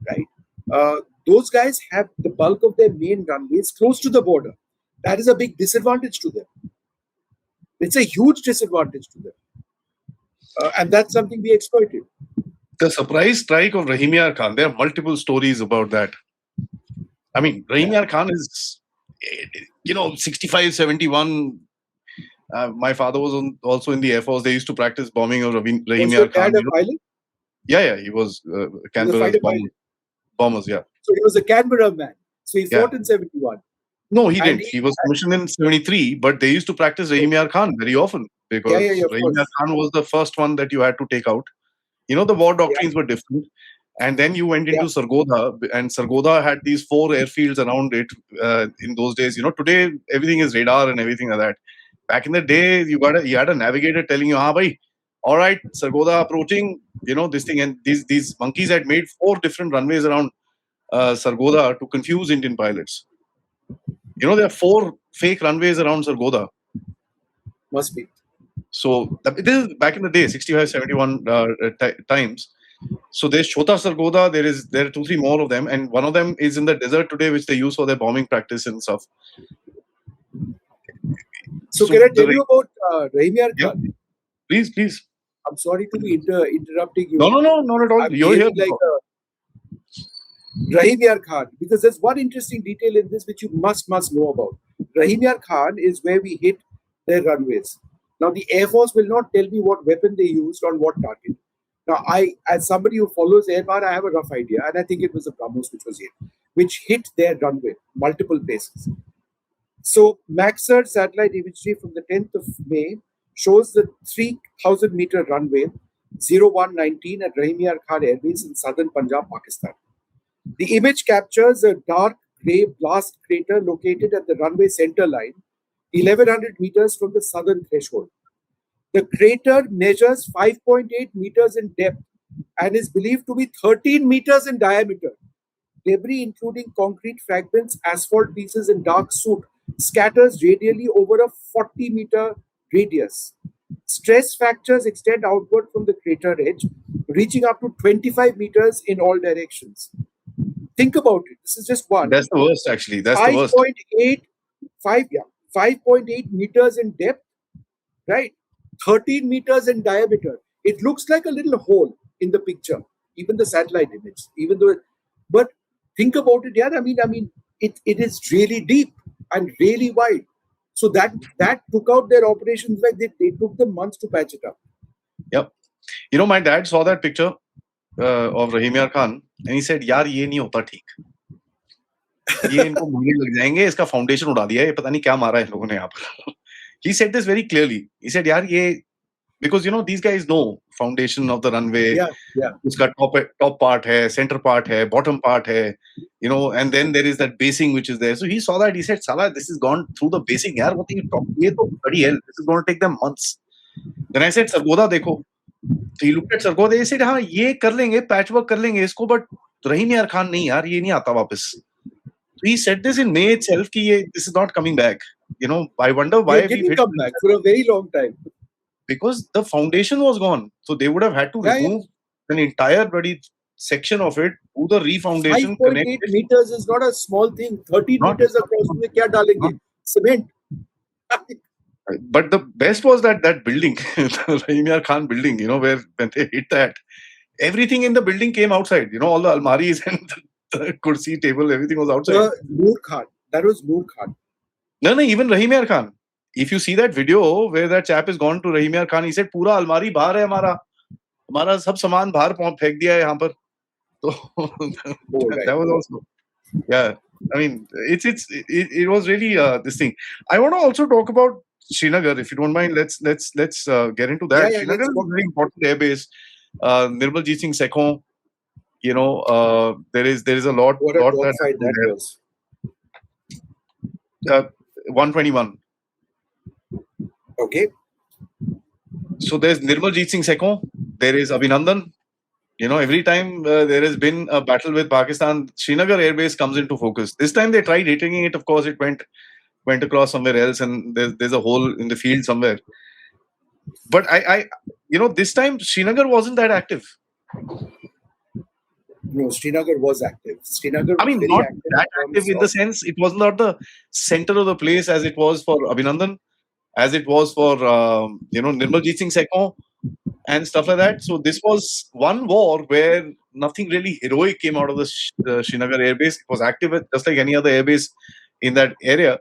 right? Those guys have the bulk of their main runways close to the border. That is a big disadvantage to them. It's a huge disadvantage to them. And that's something we exploited. The surprise strike of Rahim Yar Khan. There are multiple stories about that. I mean, Rahim Yar Khan is, 65, 71. My father was also in the Air Force. They used to practice bombing of Rahim Was Yar your Khan. dad a pilot? Yeah. He was He was a Canberra's fighter pilot. bombers. Yeah. So he was a Canberra man. So he Yeah. fought in 71. No, he And didn't. He was commissioned in 73, but they used to practice Rahim Yar Khan very often because of Rahim Yar course. Khan was the first one that you had to take out. The war Yeah, doctrines were different. And then you went into yeah. Sargodha, and Sargodha had these 4 airfields around it in those days. Today everything is radar and everything like that. Back in the day, you had a navigator telling you, "Ha, bhai, all right, Sargodha approaching." This thing, and these monkeys had made 4 different runways around Sargodha to confuse Indian pilots. There are 4 fake runways around Sargodha. Must be. So this is back in the day, 65, 71 times. So there's Chota Sargodha. There are 2, 3 more of them, and one of them is in the desert today, which they use for their bombing practice and stuff. So So can I tell you about Rahim Yar yeah, Khan? please. I'm sorry to be interrupting No, you. not at all. I'm You're here. behaving like a Rahim Yar Khan, because there's one interesting detail in this which you must know about. Rahim Yar Khan is where we hit their runways. Now the Air Force will not tell me what weapon they used on what target. Now, as somebody who follows airbar, I have a rough idea, and I think it was the BrahMos which hit their runway multiple places. So, Maxar satellite imagery from the 10th of May shows the 3,000-meter runway 0119 at Rahimyar Khan Airbase in southern Punjab, Pakistan. The image captures a dark grey blast crater located at the runway center line, 1,100 meters from the southern threshold. The crater measures 5.8 meters in depth and is believed to be 13 meters in diameter. Debris, including concrete fragments, asphalt pieces, and dark soot, scatters radially over a 40-meter radius. Stress fractures extend outward from the crater edge, reaching up to 25 meters in all directions. Think about it. This is just one. That's the worst, actually. That's the worst. 5.8 meters in depth, right? 13 meters in diameter. It looks like a little hole in the picture, even the satellite image. But think about it, yeah. I mean, it is really deep and really wide. So that took out their operations. Like they took them months to patch it up. Yep. You know, my dad saw that picture of Rahimyar Khan, and he said, "यार ये नहीं होता ठीक. ये इनको मुंगे लग जाएंगे. इसका foundation उड़ा दिया. ये पता नहीं क्या मारा है इन लोगों ने यहाँ पर." He said this very clearly. He said, "यार ये because you know these guys know foundation of the runway. Yeah. उसका top part है, center part है, bottom part है, you know, and then there is that basing which is there." So he saw that. He said, "Sala, this has gone through the basing. यार, what are you talking? ये तो bloody hell. This is going to take them months." Then I said, "Sargoda देखो." So he looked at Sargoda. He said, "हाँ, ये कर लेंगे, patchwork कर लेंगे इसको, but Rahimyar Khan नहीं यार, ये नहीं आता वापस." So he said this in May itself कि this is not coming back. You know, I wonder why it didn't come back for a very long time. Because the foundation was gone. So they would have had to remove an entire bloody section of it, do the refoundation. 5.8 meters is not a small thing. 13 meters across. Kya dalenge? Cement. But the best was that building, the Rahimyar Khan building, you know, where when they hit that, everything in the building came outside. You know, all the almaris and the kursi table, everything was outside. Noor Khan. That was Noor Khan. No, even Rahimyar Khan. If you see that video where that chap is gone to Rahimyar Khan, he said, "पूरा अलमारी बाहर है हमारा सब सामान बाहर फेंक दिया है यहाँ पर." So that was also, yeah. I mean, it was really this thing. I want to also talk about Srinagar, if you don't mind. Let's get into that. Srinagar is a very important airbase. Nirmaljeet Singh Sekhon, you know, there is a lot that was. 121. Okay. So there's Nirmaljeet Singh Sekhon, there is Abhinandan. You know, every time there has been a battle with Pakistan, Srinagar airbase comes into focus. This time they tried hitting it. Of course, it went across somewhere else, and there's a hole in the field somewhere. But I you know, this time Srinagar wasn't that active. No, Srinagar was active. Srinagar was very not that active in the sense it was not the center of the place as it was for Abhinandan, as it was for you know, Nirmaljeet Singh Sekhon and stuff like that. So this was one war where nothing really heroic came out of the Srinagar airbase. It was active just like any other airbase in that area.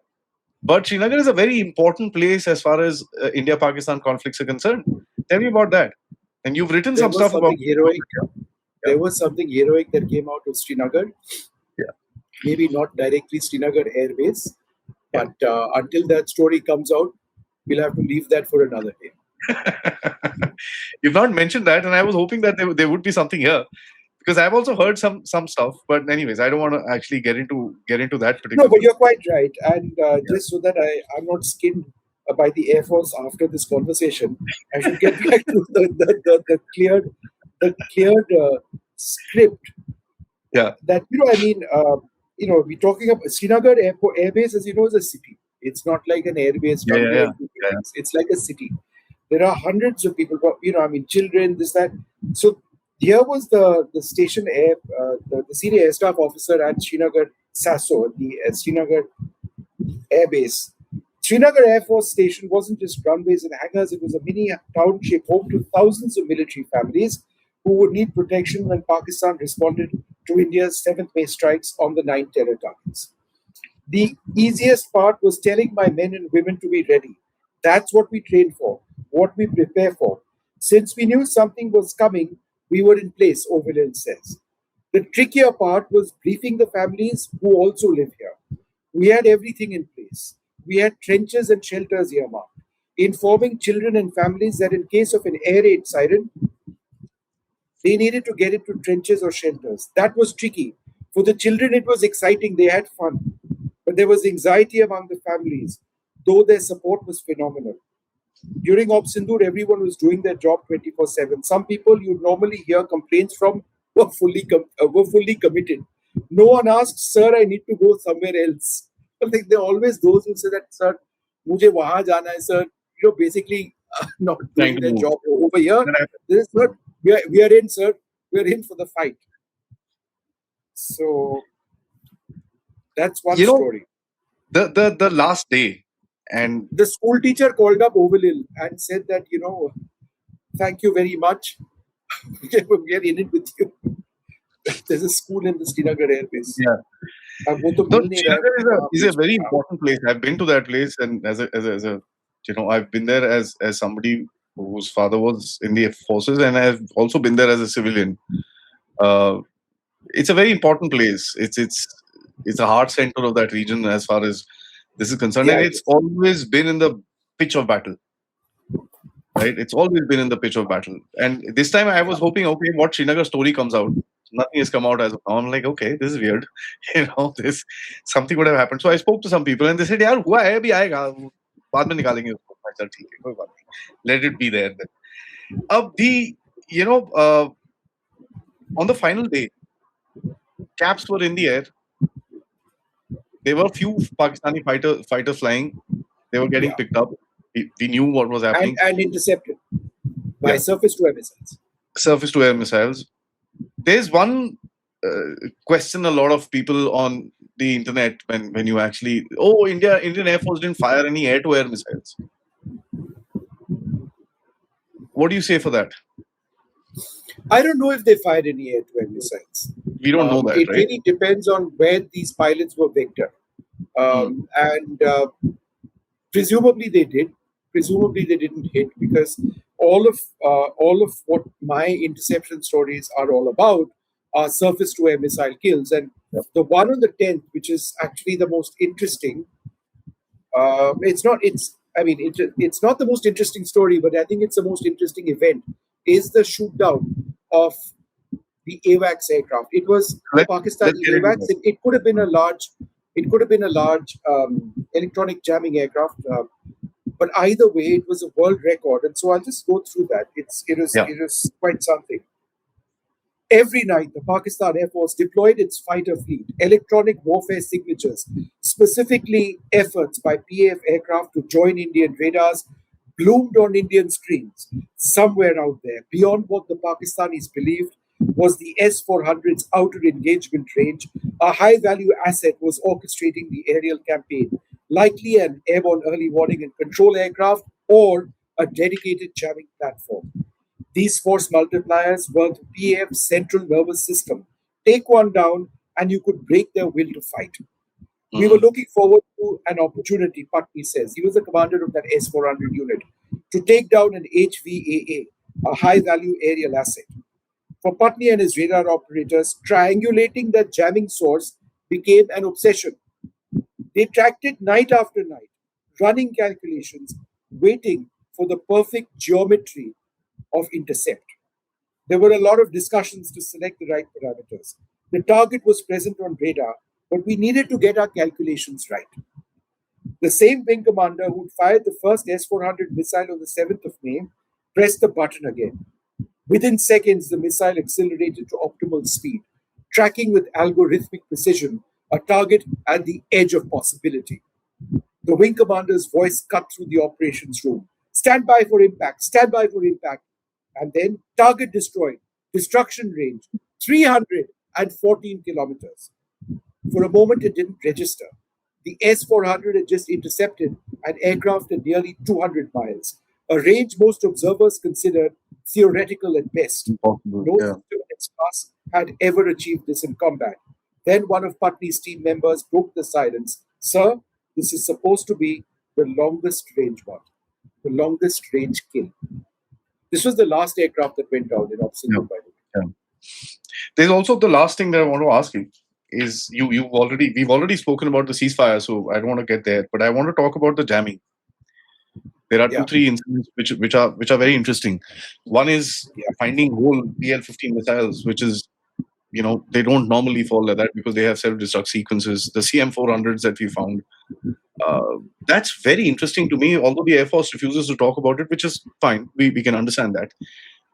But Srinagar is a very important place as far as India-Pakistan conflicts are concerned. Tell me about that. And you've written some stuff about heroic. There was something heroic that came out of Srinagar. Yeah. Maybe not directly Srinagar airbase, but until that story comes out, we'll have to leave that for another day. You've not mentioned that, and I was hoping that there would be something here, because I've also heard some stuff. But anyways, I don't want to actually get into that particular. No, but you're quite right. And just so that I'm not skinned by the Air Force after this conversation, I should get back to the cleared script. Yeah. That, you know, I mean, you know, we're talking about Srinagar airbase, as you know, is a city. It's not like an airbase. Yeah. It's like a city. There are hundreds of people, you know, I mean, children, this, that. So here was the station the senior air staff officer at Srinagar SASO, the Srinagar airbase. Srinagar Air Force Station wasn't just runways and hangars, it was a mini township home to thousands of military families who would need protection when Pakistan responded to India's 7th May strikes on the 9 terror targets. The easiest part was telling my men and women to be ready. That's what we train for, what we prepare for. Since we knew something was coming, We were in place, Overhill says. The trickier part was briefing the families who also live here. We had everything in place. We had trenches and shelters earmarked, informing children and families that in case of an air raid siren, they needed to get into trenches or shelters. That was tricky. For the children, it was exciting. They had fun. But there was anxiety among the families, though their support was phenomenal. During Op Sindoor, everyone was doing their job 24/7. Some people you normally hear complaints from were fully committed. No one asked, "Sir, I need to go somewhere else." Like there are always those who say that, "Sir, मुझे वहाँ जाना है, sir." Basically not Trying doing to their move. job over here. That happens. This is not. We are in, sir. We are in for the fight. So that's one You know, story. the last day, and The school teacher called up Ovalil and said that, thank you very much. We are in it with you. There's a school in the Srinagar airbase. yeah, अब वो तो no, मिल नहीं रहा है Srinagar वहाँ is a बीच में very हाँ important place. I've been to that place, and as a I've been there as somebody whose father was in the forces, and I've also been there as a civilian. Uh, it's a very important place. It's a heart center of that region as far as this is concerned, yeah and it it's is. always been in the pitch of battle. Right? It's always been in the pitch of battle. And this time I Yeah. was hoping, okay, what Srinagar story comes out? Nothing has come out as of now. I'm like, okay, this is weird. This something would have happened. So I spoke to some people and they said, यार हुआ है अभी आएगा बाद में निकालेंगे उसको मैं चल ठीक है कोई बात नहीं let it be there then अब the you know on the final day caps were in the air there were few Pakistani fighters flying they were getting Yeah. picked up we knew what was happening And intercepted by yeah surface to air missiles. surface to air missiles there's one question a lot of people on the internet when you actually Indian Air Force didn't fire any air to air missiles. What do you say for that? I don't know if they fired any air-to-air missiles. We don't know that, It right? really depends on where these pilots were vectored. Hmm. And presumably they did. Presumably they didn't hit because all of what my interception stories are all about are surface-to-air missile kills. And Yep. the one on the 10th, which is actually the most interesting, it's not. It's not the most interesting story, but I think it's the most interesting event. Is the shoot down of the AWACS aircraft. It was a Let's Pakistani get into AWACS. that. It could have been a large. It could have been a large electronic jamming aircraft. But either way, it was a world record, and so I'll just go through that. Yeah. It is quite something. Every night, the Pakistan Air Force deployed its fighter fleet, electronic warfare signatures, specifically efforts by PAF aircraft to join Indian radars, bloomed on Indian screens. Somewhere out there, beyond what the Pakistanis believed, was the S-400's outer engagement range. A high-value asset was orchestrating the aerial campaign, likely an airborne early warning and control aircraft or a dedicated jamming platform. These force multipliers were the PAF's central nervous system. Take one down, and you could break their will to fight. We were Mhm. looking forward to an opportunity, Patni says. He was the commander of that S-400 unit, to take down an HVAA, a high-value aerial asset. For Patni and his radar operators, triangulating that jamming source became an obsession. They tracked it night after night, running calculations, waiting for the perfect geometry of intercept. There were a lot of discussions to select the right parameters. The target was present on radar, but we needed to get our calculations right. The same wing commander who'd fired the first S-400 missile on the 7th of May pressed the button again. Within seconds, the missile accelerated to optimal speed, tracking with algorithmic precision a target at the edge of possibility. The wing commander's voice cut through the operations room. Stand by for impact, stand by for impact. And then target destroyed, destruction range 314 kilometers. For a moment, it didn't register. The S-400 had just intercepted an aircraft at nearly 200 miles, a range most observers considered theoretical at best. Impossible. No Yeah. system in its class had ever achieved this in combat. Then one of Patni's team members broke the silence. Sir, this is supposed to be the longest range one, the longest range kill. This was the last aircraft that went down in Yeah. Oxygen, by the way. Yeah. There's also the last thing that I want to ask you is we've already spoken about the ceasefire, so I don't want to get there, but I want to talk about the jamming. There are Yeah, three incidents which are very interesting. One is yeah. finding whole PL-15 missiles, which is, they don't normally fall like that because they have self-destruct sequences. The CM-400s that we found, that's very interesting to me. Although the Air Force refuses to talk about it, which is fine, we can understand that.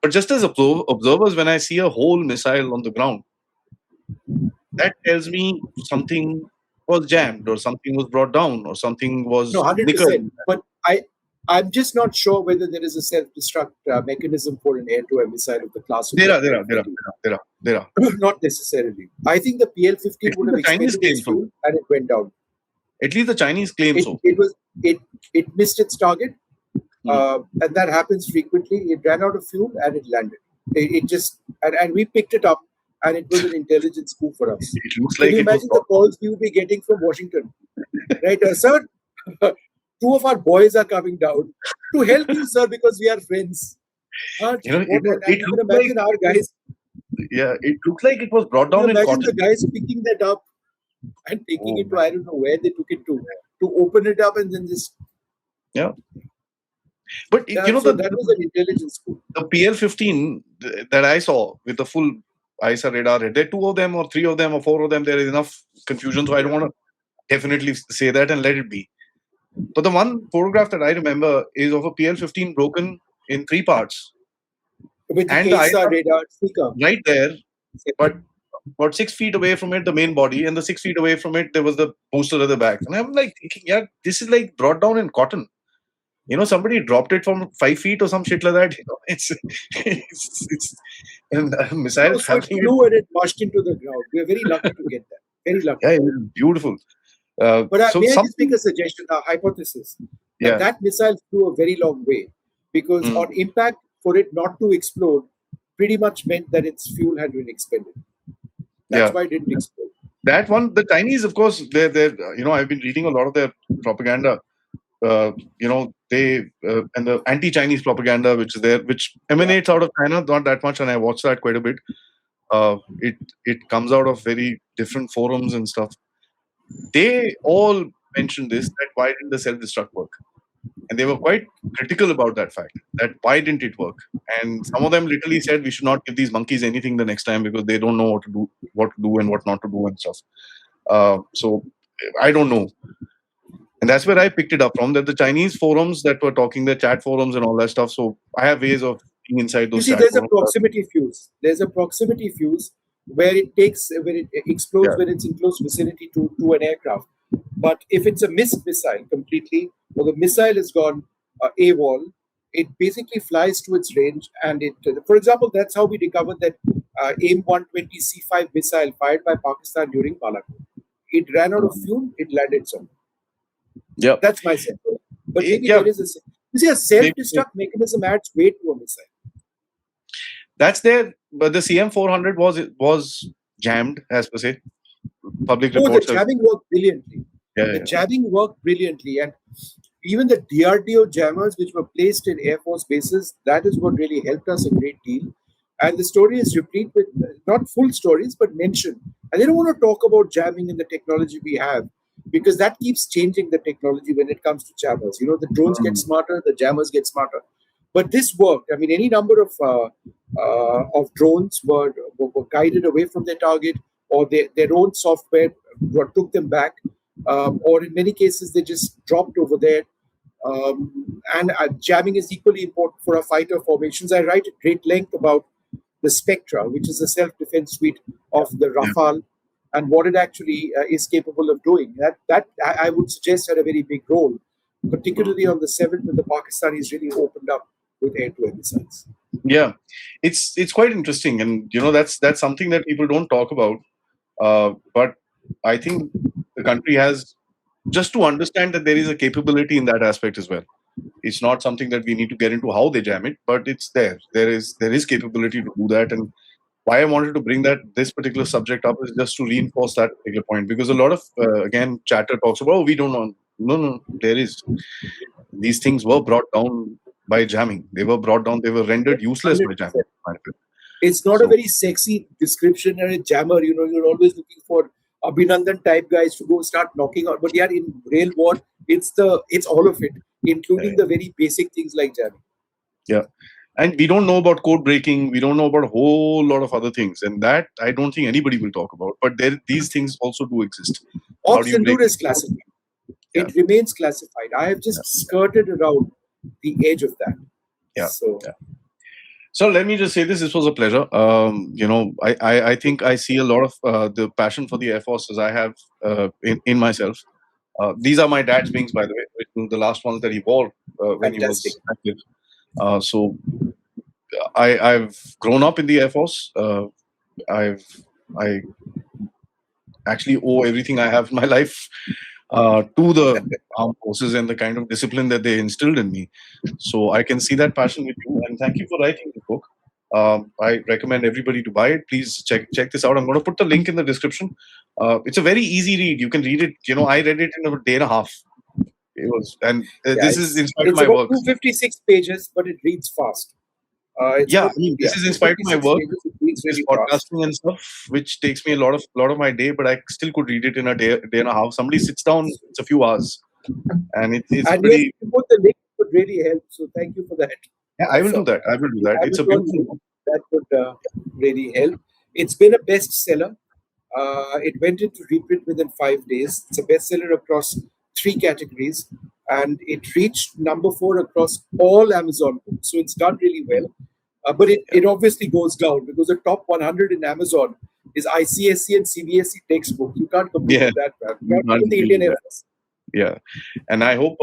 But just as observers, when I see a whole missile on the ground, that tells me something was jammed, or something was brought down, or something No, was 100%. nickeled. But I'm just not sure whether there is a self-destruct mechanism for an air-to-air missile of the class of the PL-15. There are. Not necessarily. I think the At PL-15 would least have the Chinese expended claim its so. fuel and it went down. At least the Chinese claim It so. it was it missed its target, Hmm. and that happens frequently. It ran out of fuel and it landed. It just and we picked it up, and it was an intelligence coup for us. It looks Can like you it was imagine the brought calls we would be getting from Washington? Right, sir, two of our boys are coming down to help you, sir, because we are friends. And you can imagine our guys. it looked like it was brought You down can in imagine the cotton. guys picking that up and taking Oh it to, man. I don't know where they took it to open it up and then just. Yeah. But So that was an intelligence coup. the PL-15 that I saw with the full ISA radar, there are two of them or three of them or four of them. There is enough confusion, so I don't want to definitely say that and let it be. But the one photograph that I remember is of a PL-15 broken in three parts, With the and the ASA ISA radar seeker. right there, but about 6 feet away from it, the main body, and the 6 feet away from it, there was the booster at the back. And I'm like thinking, yeah, this is like brought down in cotton. Somebody dropped it from 5 feet or some shit like that. It's and a missile No, so it traveling. flew and it marched into the ground. We are very lucky to get that. Very lucky. Yeah, it was beautiful. But So may I just make something, a suggestion, a hypothesis, that yeah. that missile flew a very long way because Mm, on impact, for it not to explode, pretty much meant that its fuel had been expended. That's yeah. why it didn't explode. That one, the Chinese, of course, they're I've been reading a lot of their propaganda. They and the anti-Chinese propaganda, which is there, which Yeah. emanates out of China, not that much, and I watch that quite a bit. It comes out of very different forums and stuff. They all mentioned this, that why didn't the self-destruct work? And they were quite critical about that fact, that why didn't it work? And some of them literally said we should not give these monkeys anything the next time because they don't know what to do and what not to do and stuff. So I don't know. And that's where I picked it up from, that the Chinese forums that were talking, the chat forums and all that stuff. So I have ways of being inside You those see, chat there's a forums. proximity fuse. There's a proximity fuse where it explodes Yeah. when it's in close vicinity to an aircraft. But if it's a missed missile completely, or the missile has gone AWOL, it basically flies to its range. And for example, that's how we recovered that AIM 120 C5 missile fired by Pakistan during Balakot. It ran out of fuel, it landed somewhere. Yeah. That's my sense. But maybe Yeah. there is a self-destruct mechanism adds weight to a missile. That's there, but the CM-400 was jammed, as per se. Public Oh, the reports have. jamming worked brilliantly. Yeah, The yeah, jamming worked brilliantly. And even the DRDO jammers, which were placed in Air Force bases, that is what really helped us a great deal. And the story is replete with not full stories, but mention. And they don't want to talk about jamming and the technology we have because that keeps changing the technology when it comes to jammers. The drones get Mm. smarter, the jammers get smarter. But this worked. I mean, any number of drones were guided away from their target, or their own software took them back, or in many cases they just dropped over there. And jamming is equally important for our fighter formations. I write at great length about the Spectra, which is a self-defense suite of the Yeah. Rafale, and what it actually is capable of doing. That I would suggest had a very big role, particularly on the 7th when the Pakistanis really opened up with air-to-air missiles. Yeah, it's quite interesting, and that's something that people don't talk about. But I think the country has, just to understand that there is a capability in that aspect as well. It's not something that we need to get into how they jam it, but it's there. There is capability to do that, and why I wanted to bring this particular subject up is just to reinforce that particular point, because a lot of again chatter talks about, oh, we don't know. No, there is. These things were brought down by jamming. They were brought down. They were rendered useless by jamming. 100%. It's not a So very sexy description and a jammer. You're always looking for Abhinandan type guys to go start knocking out. But yeah, in real war, it's all of it, yeah, including the very basic things like jamming. yeah. And we don't know about code breaking. We don't know about a whole lot of other things, and that I don't think anybody will talk about. But these things also do exist. How Of do you break Sindoor is code? classified. Yeah, It remains classified. I have yeah, just skirted around the edge of that. yeah. So Yeah. So let me just say this: this was a pleasure. I think I see a lot of the passion for the Air Force as I have in myself. These are my dad's wings, by the way, which were the last ones that he wore when he fantastic. was active. So I've grown up in the Air Force. I actually owe everything I have in my life to the armed forces and the kind of discipline that they instilled in me. So I can see that passion with you, and thank you for writing the book. I recommend everybody to buy it. Please check this out. I'm going to put the link in the description. It's a very easy read. You can read it. I read it in a day and a half. It was, and Yeah, this is it's inspired it's my about work. 256 pages, but it reads fast. It's Yeah, about I mean, this is inspired my 256 work, pages. It reads this really fast. podcasting and stuff, which takes me a lot of my day, but I still could read it in a day and a half. Somebody sits down, it's a few hours, and it's And yes, pretty. if you put the link, it would really help. So thank you for that. Yeah, I will do So that. I will do the that. It's a Amazon beautiful link, book. that would really help. It's been a bestseller. It went into reprint within 5 days. It's a bestseller across three categories, and it reached number four across all Amazon books. So it's done really well. But Yeah, it obviously goes down because the top 100 in Amazon is ICSC and CBSE textbook. You can't compete yeah, with that, man. you Not can't even the really Indian do Air that. Force. Yeah, and I hope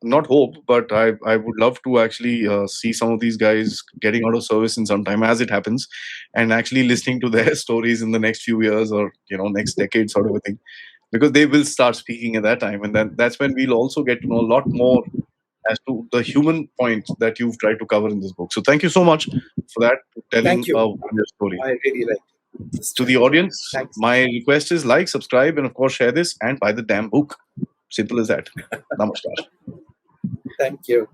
not hope, but I would love to actually see some of these guys getting out of service in some time as it happens, and actually listening to their stories in the next few years or next decade sort of a thing, because they will start speaking at that time, and then that's when we'll also get to know a lot more as to the human point that you've tried to cover in this book. So thank you so much for that, for telling Thank you. your story. I really like this To the challenge. audience, Thanks. my request is like, subscribe, and of course share this and buy the damn book. Simple as that. Namaskar. Thank you.